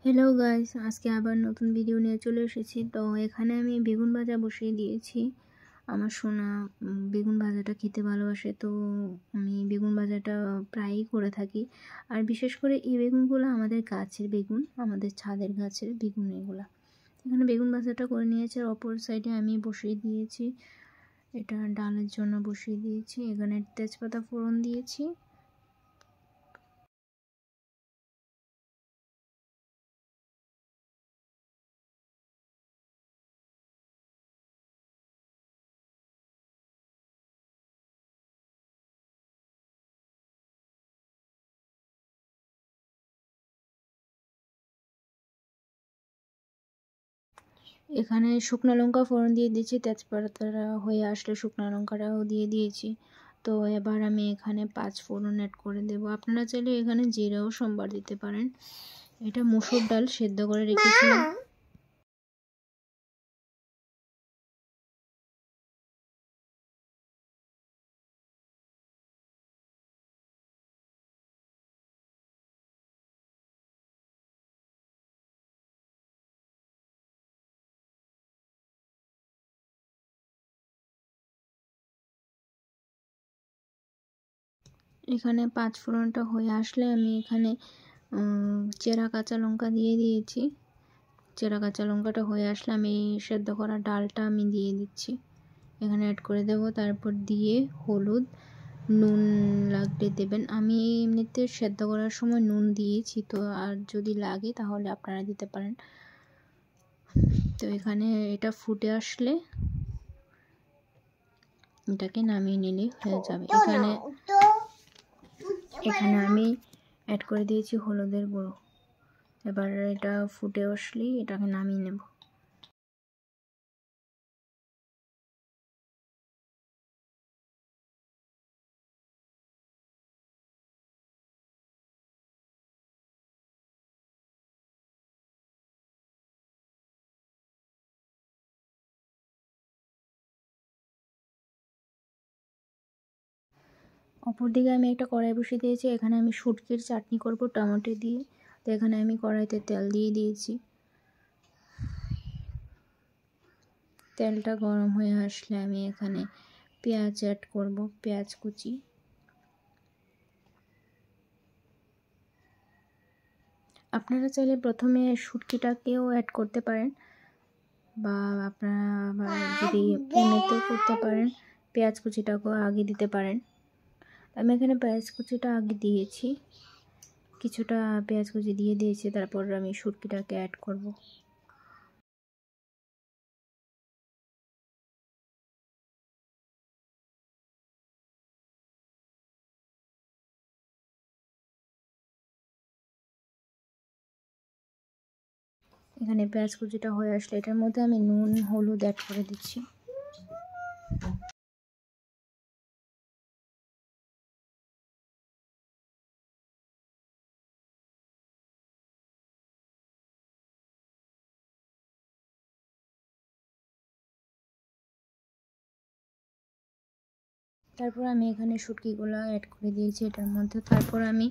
Hello guys, আজকে আবার নতুন ভিডিও নিয়ে চলে এসেছি। তো এখানে আমি বেগুন ভাজা বসিয়ে দিয়েছি। আমার সোনা বেগুন ভাজাটা খেতে ভালোবাসে, তো আমি বেগুন ভাজাটা প্রায়ই করে থাকি। আর বিশেষ করে এই বেগুনগুলো আমাদের গাছের বেগুন, আমাদের ছাদের গাছের বেগুন এগুলা। এখানে বেগুন ভাজাটা করে নিয়েছি, আর অপর সাইডে আমি বসিয়ে দিয়েছি, এটা ডালের জন্য বসিয়ে দিয়েছি। এখানে তেজপাতা ফোড়ন দিয়েছি। এখানে শুকনো লঙ্কা ফোড়ন দিয়ে দিয়েছি, তেজপাতাটা হয়ে আসলে শুকনো লঙ্কাটাও দিয়ে দিয়েছি। তো এবার আমি এখানে 5 ফোড়ন অ্যাড করে দেব। আপনারা চাইলে এখানে জিরাও সম্বার দিতে পারেন। এটা মসুর ডাল সেদ্ধ করে রেখেছিলাম। এখানে 5 ফোড়নটা হয়ে আসলে আমি এখানে চেরা কাঁচা লঙ্কা দিয়ে দিয়েছি। চেরা কাঁচা লঙ্কাটা হয়ে আসলে আমি সেদ্ধ করা ডালটা আমি দিয়ে দিচ্ছি, এখানে অ্যাড করে দেব। তারপর দিয়ে হলুদ, নুন লাগলে দেবেন। আমি এমনিতে সেদ্ধ করার সময় নুন দিয়েছি, তো আর যদি লাগে তাহলে আপনারা দিতে পারেন। তো এখানে এটা ফুটে আসলে এটাকে নামিয়ে নিলে হয়ে যাবে। এখানে আমি অ্যাড করে দিয়েছি হলুদের গুঁড়ো। এবার এটা ফুটে আসলেই এটাকে নামিয়ে নেব। অপরদিকে আমি একটা কড়াই বসিয়ে দিয়েছি। এখানে আমি শুটকির চাটনি করব টমেটো দিয়ে। তো এখানে আমি কড়াইতে তেল দিয়ে দিয়েছি। তেলটা গরম হয়ে আসলে আমি এখানে পেঁয়াজ অ্যাড করব, পেঁয়াজ কুচি। আপনারা চাইলে প্রথমে শুটকিটাকেও অ্যাড করতে পারেন, বা আপনারা যদি এমনিতেও করতে পারেন, পেঁয়াজ কুচিটাকেও আগে দিতে পারেন। আমি এখানে পেঁয়াজ কুচিটা আগে দিয়েছি, কিছুটা পেঁয়াজ কুচি দিয়ে দিয়েছি। তারপর আমি শুটকিটাকে অ্যাড করব। এখানে পেঁয়াজ কুচিটা হয়ে আসলে এটার মধ্যে আমি নুন হলুদ অ্যাড করে দিচ্ছি। তারপর আমি এখানে শুটকিগুলো অ্যাড করে দিয়েছি এটার মধ্যে। তারপর আমি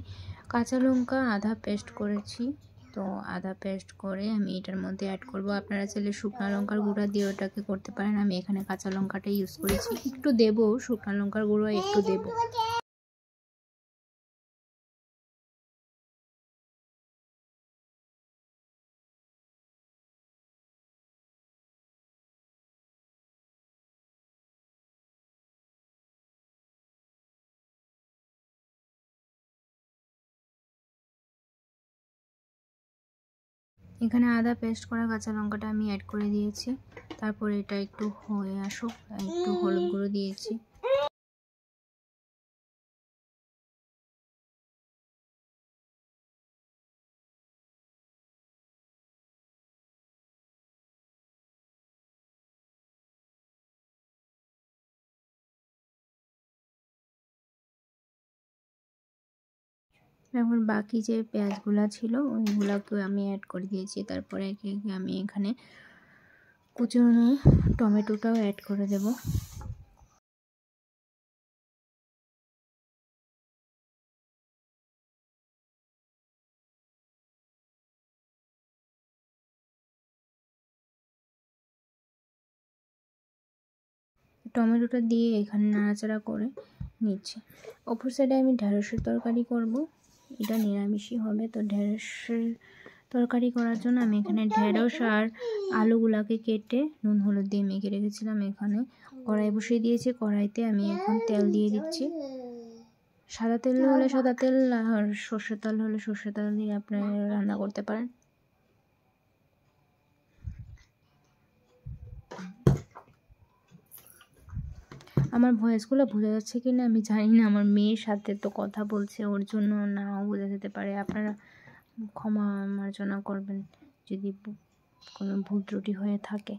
কাঁচা লঙ্কা আধা পেস্ট করেছি, তো আদা পেস্ট করে আমি এটার মধ্যে অ্যাড করব। আপনারা চাইলে শুকনো লঙ্কার গুঁড়া দিয়ে ওটাকে করতে পারেন। আমি এখানে কাঁচা লঙ্কাটা ইউজ করেছি, একটু দেব শুকনো লঙ্কার গুঁড়ো, একটু দেব। এখানে আদা পেস্ট করা কাঁচা লঙ্কাটা আমি অ্যাড করে দিয়েছি। তারপর এটা একটু হয়ে আসুক, একটু হলুদ গুঁড়ো দিয়েছি। এখন বাকি যে পেঁয়াজগুলো ছিল ওইগুলোকে আমি অ্যাড করে দিয়েছি। তারপরে একে একে আমি এখানে কুচানো টমেটোটাও অ্যাড করে দেব। টমেটোটা দিয়ে এখানে নাড়াচাড়া করে নিচ্ছি। অপর সাইডে আমি ঢেঁড়সের তরকারি করব, এটা নিরামিষই হবে। তো ঢেঁড়সের তরকারি করার জন্য আমি এখানে ঢেঁড়স আর আলুগুলাকে কেটে নুন হলুদ দিয়ে মেখে রেখেছিলাম। এখানে কড়াই বসিয়ে দিয়েছি, কড়াইতে আমি এখন তেল দিয়ে দিচ্ছি। সাদা তেল হলে সাদা তেল, আর সর্ষের তেল হলে সর্ষের তেল দিয়ে আপনি রান্না করতে পারেন। আমার ভয়েসগুলো বোঝা যাচ্ছে কি না আমি জানি না, আমার মেয়ের সাথে তো কথা বলছে, ওর জন্য নাও বোঝা যেতে পারে। আপনারা ক্ষমা মার্জনা করবেন যদি কোনো ভুল ত্রুটি হয়ে থাকে।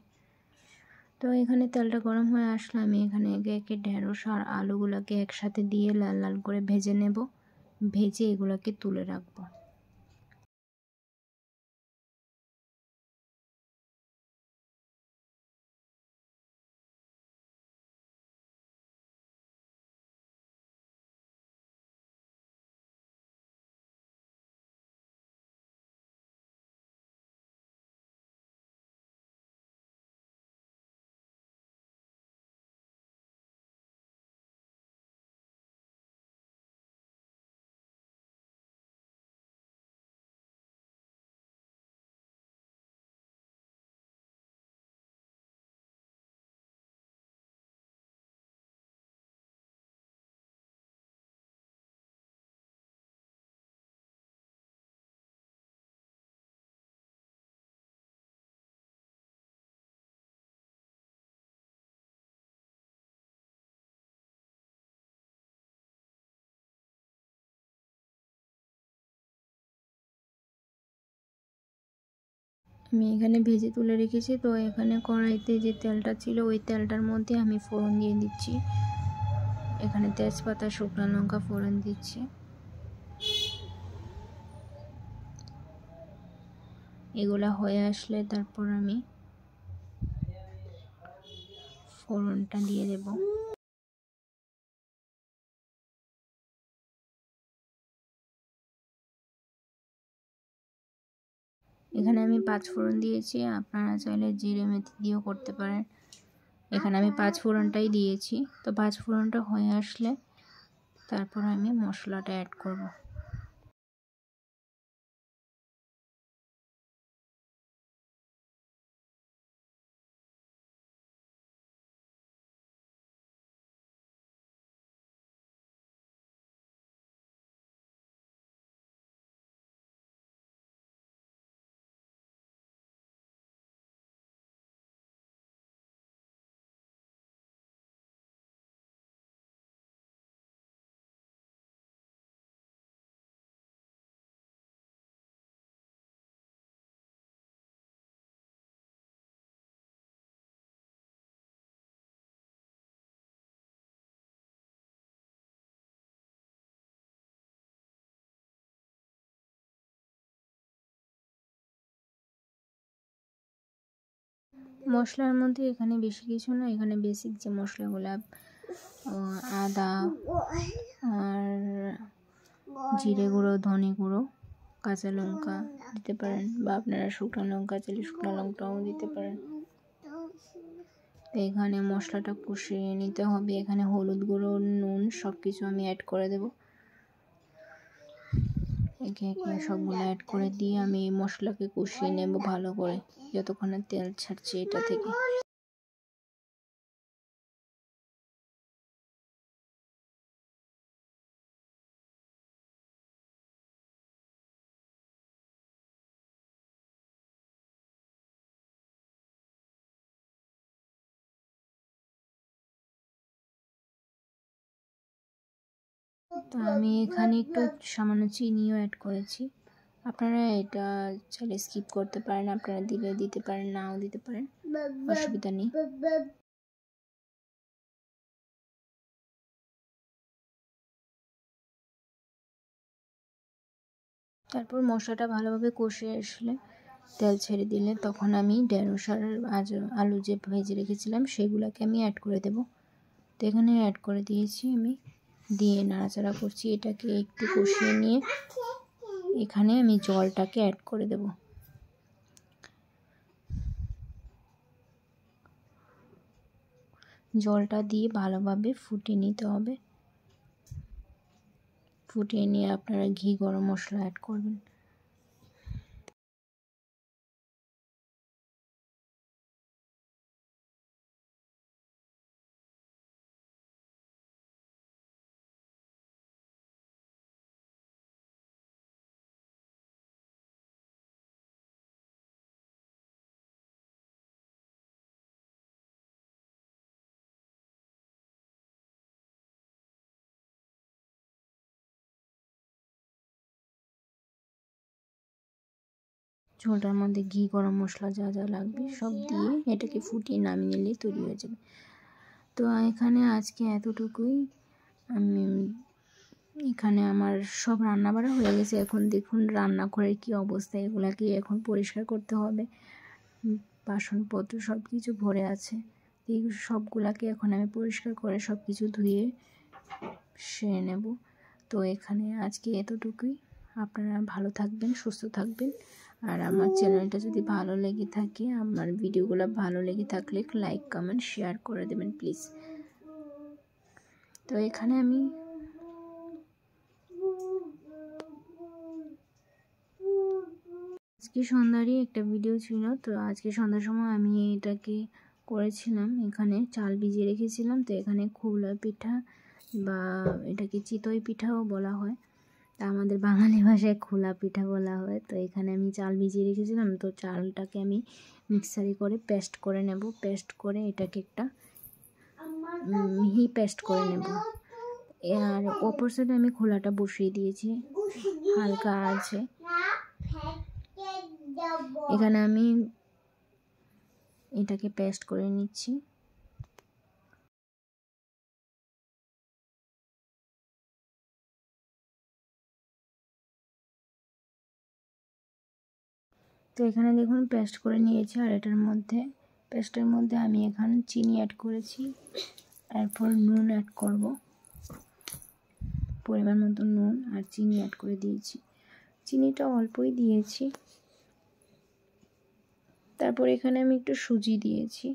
তো এখানে তেলটা গরম হয়ে আসলে আমি এখানে একে একে ঢেঁড়স আর আলুগুলোকে একসাথে দিয়ে লাল লাল করে ভেজে নেব, ভেজে এগুলোকে তুলে রাখবো। আমি এখানে ভেজে তুলে রেখেছি। তো এখানে কড়াইতে যে তেলটা ছিল ওই তেলটার মধ্যে আমি ফোড়ন দিয়ে দিচ্ছি। এখানে তেজপাতা, শুকনো লঙ্কা ফোড়ন দিচ্ছি। এগুলা হয়ে আসলে তারপর আমি ফোড়নটা দিয়ে দেব। এখানে আমি 5 ফোড়ন দিয়েছি, আপনারা চাইলে জিরে মেথি দিয়েও করতে পারেন। এখানে আমি 5 ফোড়নটাই দিয়েছি। তো 5 ফোড়নটা হয়ে আসলে তারপর আমি মশলাটা অ্যাড করব। মশলার মধ্যে এখানে বেশি কিছু না, এখানে বেসিক যে মশলাগুলো আদা আর জিরে গুঁড়ো, ধনে গুঁড়ো, কাঁচা লঙ্কা দিতে পারেন, বা আপনারা শুকনো লঙ্কা চাইলে শুকনো লঙ্কাও দিতে পারেন। তো এখানে মশলাটা কষিয়ে নিতে হবে। এখানে হলুদ গুঁড়ো, নুন সব কিছু আমি অ্যাড করে দেব। একে একে সবগুলো অ্যাড করে দিয়ে আমি মশলাকে কষিয়ে নেব ভালো করে, যতক্ষণে তেল ছাড়ছে এটা থেকে। তো আমি এখানে একটু সামান্য চিনিও অ্যাড করেছি। আপনারা এটা চাইলে স্কিপ করতে পারেন, আপনারা দিলে দিতে পারেন, নাও দিতে পারেন, অসুবিধা নেই। তারপর মশলাটা ভালোভাবে কষে আসলে তেল ছেড়ে দিলে তখন আমি ঢেঁড়স আর আলু যে ভেজে রেখেছিলাম সেগুলোকে আমি অ্যাড করে দেব। তো এখানে অ্যাড করে দিয়েছি আমি, দিয়ে নাড়াচাড়া করছি। এটাকে একটু কষিয়ে নিয়ে এখানে আমি জলটাকে অ্যাড করে দেব। জলটা দিয়ে ভালোভাবে ফুটিয়ে নিতে হবে। ফুটিয়ে নিয়ে আপনারা ঘি গরম মশলা অ্যাড করবেন। ঝোলটার মধ্যে ঘি গরম মশলা যা যা লাগবে সব দিয়ে এটাকে ফুটিয়ে নামিয়ে নিলেই তৈরি হয়ে যাবে। তো এখানে আজকে এতটুকুই। আমি এখানে আমার সব রান্না বাড়া হয়ে গেছে। এখন দেখুন রান্নাঘরের কী অবস্থা, এগুলাকে এখন পরিষ্কার করতে হবে। বাসনপত্র সব কিছু ভরে আছে, এই সবগুলাকে এখন আমি পরিষ্কার করে সব কিছু ধুয়ে সেরে নেব। তো এখানে আজকে এতটুকুই। আপনারা ভালো থাকবেন, সুস্থ থাকবেন। আর আমার চ্যানেলটা যদি ভালো লেগে থাকে, আমার ভিডিওগুলো ভালো লেগে থাকলে লাইক কমেন্ট শেয়ার করে দেবেন প্লিজ। তো এখানে আমি আজকে সন্ধ্যারই একটা ভিডিও ছিল। তো আজকে সন্ধ্যার সময় আমি এটাকে করেছিলাম, এখানে চাল ভিজিয়ে রেখেছিলাম। তো এখানে খোলা পিঠা বা এটাকে চিতই পিঠাও বলা হয়, তা আমাদের বাঙালি ভাষায় খোলা পিঠা বলা হয়। তো এখানে আমি চাল ভিজিয়ে রেখেছিলাম। তো চালটাকে আমি মিক্সারে করে পেস্ট করে নেব। পেস্ট করে এটাকে একটা মিহি পেস্ট করে নেব। আর অপর সাইডে আমি খোলাটা বসিয়ে দিয়েছি হালকা আছে। এখানে আমি এটাকে পেস্ট করে নিচ্ছি। তো এখানে দেখুন পেস্ট করে নিয়েছি। আর এটার মধ্যে পেস্টের মধ্যে আমি এখানে চিনি অ্যাড করেছি, এরপর নুন অ্যাড করব, পরিমাণ মতো নুন আর চিনি অ্যাড করে দিয়েছি। চিনিটা অল্পই দিয়েছি। তারপর এখানে আমি একটু সুজি দিয়েছি।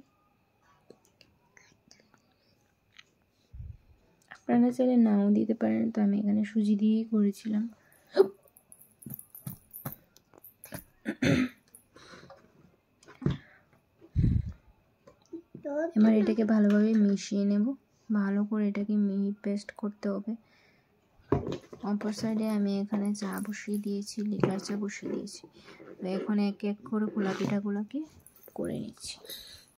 আপনারা চাইলে নাও দিতে পারেন, তো আমি এখানে সুজি দিয়েই করেছিলাম। এবার এটাকে ভালোভাবে মিশিয়ে নেব। ভালো করে এটাকে মিহি পেস্ট করতে হবে। অপর সাইডে আমি এখানে চা বসিয়ে দিয়েছি, লিকার চা বসিয়ে দিয়েছি। এখন এক এক করে খোলা পিঠাগুলোকে করে নিচ্ছি।